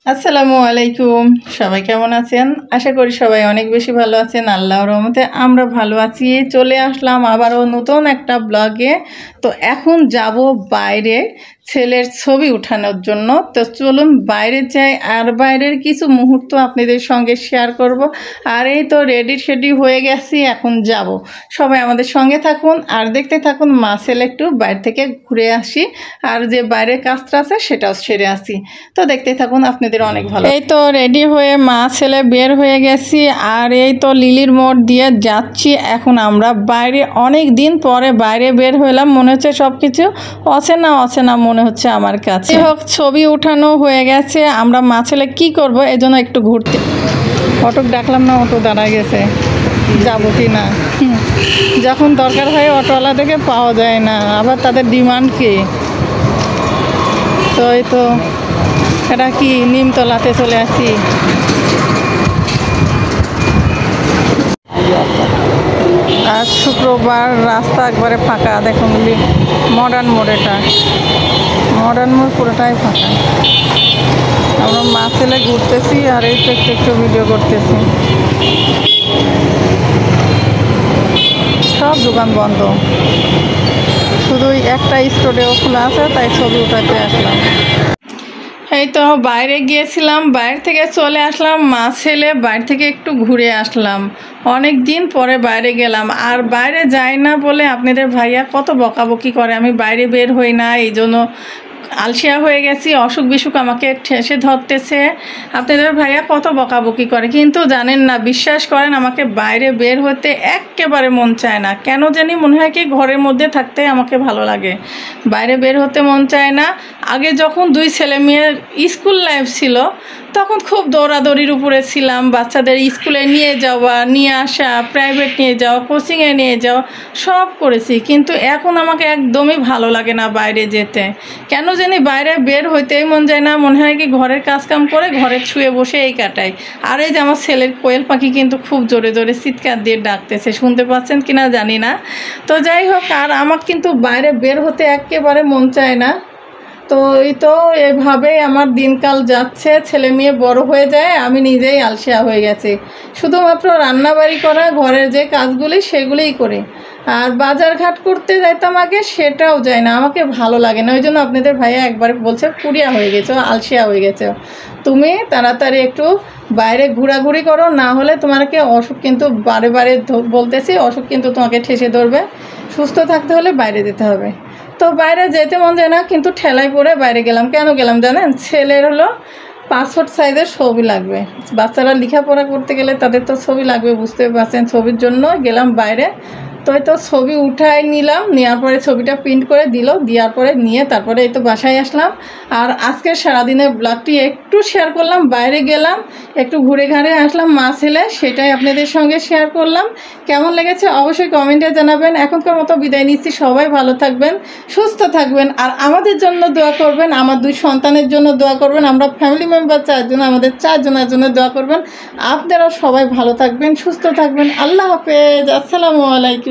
আসসালামু আলাইকুম। সবাই কেমন আছেন? আশা করি সবাই অনেক বেশি ভালো আছেন। আল্লাহর রহমতে আমরা ভালো আছি। চলে আসলাম আবারও নতুন একটা ব্লগে। তো এখন যাব বাইরে ছেলের ছবি উঠানোর জন্য। তো চলুন বাইরে যাই, আর বাইরের কিছু মুহূর্ত আপনাদের সঙ্গে শেয়ার করব। আর এই তো রেডি হয়ে গেছি, এখন যাব। সবাই আমাদের সঙ্গে থাকুন আর দেখতে থাকুন। মা ছেলে একটু বাইরে থেকে ঘুরে আসি, আর যে বাইরের কাজটা আছে সেটাও সেরে আসি। তো দেখতে থাকুন, আপনাদের অনেক ভালো। এই তো রেডি হয়ে মা ছেলে বের হয়ে গেছি, আর এই তো লিলির মোড় দিয়ে যাচ্ছি। এখন আমরা বাইরে অনেক দিন পরে বাইরে বের হইলাম, মনে হচ্ছে সব কিছু অচেনা মনে হচ্ছে আমার কাছে। হোক, ছবি উঠানো হয়ে গেছে। আমরা মা ছেলে কী করবো, এজন্য একটু ঘুরতে। অটো ডাকলাম না, অটো দাঁড়ায় গেছে, যাবো কি না। যখন দরকার হয় অটোওয়ালাদেরকে পাওয়া যায় না, আবার তাদের ডিমান্ড কি। তো এই তো এটা কি নিমতলাতে চলে আসি। আজ শুক্রবার, রাস্তা একবারে ফাঁকা। দেখুন মডার্ন মোড়, এটা মডার্ন মোড় পুরোটাই ফাঁকা। আমরা মা ছেলে ঘুরতেছি, আর এই তো একটু ভিডিও করতেছি। সব দোকান বন্ধ, শুধু একটা স্টুডিও খোলা আছে, তাই ছবি উঠাতে আসলাম। এই তো বাইরে গিয়েছিলাম, বাইরে থেকে চলে আসলাম। মা ছেলে বাইরে থেকে একটু ঘুরে আসলাম। অনেক দিন পরে বাইরে গেলাম, আর বাইরে যাই না বলে আপনাদের ভাইয়া কত বকাবকি করে। আমি বাইরে বের হই না, এই জন্য আলসিয়া হয়ে গেছি। অসুখ বিসুখ আমাকে ঠেসে ধরতেছে। আপনাদের ভাইয়া কত বকাবকি করে, কিন্তু জানেন না, বিশ্বাস করেন, আমাকে বাইরে বের হতে একেবারে মন চায় না। কেন জানি মনে হয় কি ঘরের মধ্যে থাকতে আমাকে ভালো লাগে, বাইরে বের হতে মন চায় না। আগে যখন দুই ছেলে মেয়ের স্কুল লাইফ ছিল, তখন খুব দৌড়াদৌড়ির উপরে ছিলাম। বাচ্চাদের স্কুলে নিয়ে যাওয়া, নিয়ে আসা, প্রাইভেট নিয়ে যাওয়া, কোচিংয়ে নিয়ে যাওয়া, সব করেছি। কিন্তু এখন আমাকে একদমই ভালো লাগে না বাইরে যেতে। কেন জানি বাইরে বের হইতেই মন যায় না। মনে হয় কি ঘরের কাজকাম করে ঘরে শুয়ে বসে এই কাটাই। আর এই যে আমার ছেলের কোয়েল পাখি কিন্তু খুব জোরে জোরে চিৎকার দিয়ে ডাকতেছে, শুনতে পাচ্ছেন কিনা জানি না। তো যাই হোক, আর আমার কিন্তু বাইরে বের হতে একেবারে মন চায় না। তো এই তো এভাবেই আমার দিনকাল যাচ্ছে। ছেলে মেয়ে বড় হয়ে যায়, আমি নিজেই আলসিয়া হয়ে গেছি। শুধুমাত্র রান্নাবাড়ি করা, ঘরের যে কাজগুলি সেগুলিই করি। আর বাজার ঘাট করতে যাইতাম আগে, সেটাও যায় না, আমাকে ভালো লাগে না। ওই জন্য আপনাদের ভাইয়া একবারে বলছে পুরিয়া হয়ে গেছো, আলসিয়া হয়ে গেছো, তুমি তাড়াতাড়ি একটু বাইরে ঘোরাঘুরি করো, না হলে তোমাকে অসুখ কিন্তু বারে বারে বলতেছি, অসুখ কিন্তু তোমাকে ঠেসে ধরবে। সুস্থ থাকতে হলে বাইরে যেতে হবে। তো বাইরে যেতে মন যায় না, কিন্তু ঠেলায় পড়ে বাইরে গেলাম। কেন গেলাম জানেন? ছেলের হলো পাসপোর্ট সাইজের ছবি লাগবে। বাচ্চারা লেখাপড়া করতে গেলে তাদের তো ছবি লাগবে, বুঝতে পারছেন। ছবির জন্য গেলাম বাইরে। তো এই তো ছবি উঠাই নিলাম, নেওয়ার পরে ছবিটা প্রিন্ট করে দিল, দেওয়ার পরে নিয়ে তারপরে এই তো বাসায় আসলাম। আর আজকের সারাদিনের ব্লগটি একটু শেয়ার করলাম। বাইরে গেলাম, একটু ঘুরে ঘাড়ে আসলাম মা ছেলে, সেটাই আপনাদের সঙ্গে শেয়ার করলাম। কেমন লেগেছে অবশ্যই কমেন্টে জানাবেন। এখনকার মতো বিদায় নিচ্ছি। সবাই ভালো থাকবেন, সুস্থ থাকবেন, আর আমাদের জন্য দোয়া করবেন। আমার দুই সন্তানের জন্য দোয়া করবেন। আমরা ফ্যামিলি মেম্বার চারজন, আমাদের চারজনের জন্য দোয়া করবেন। আপনারাও সবাই ভালো থাকবেন, সুস্থ থাকবেন। আল্লাহ হাফেজ। আসসালামু আলাইকুম।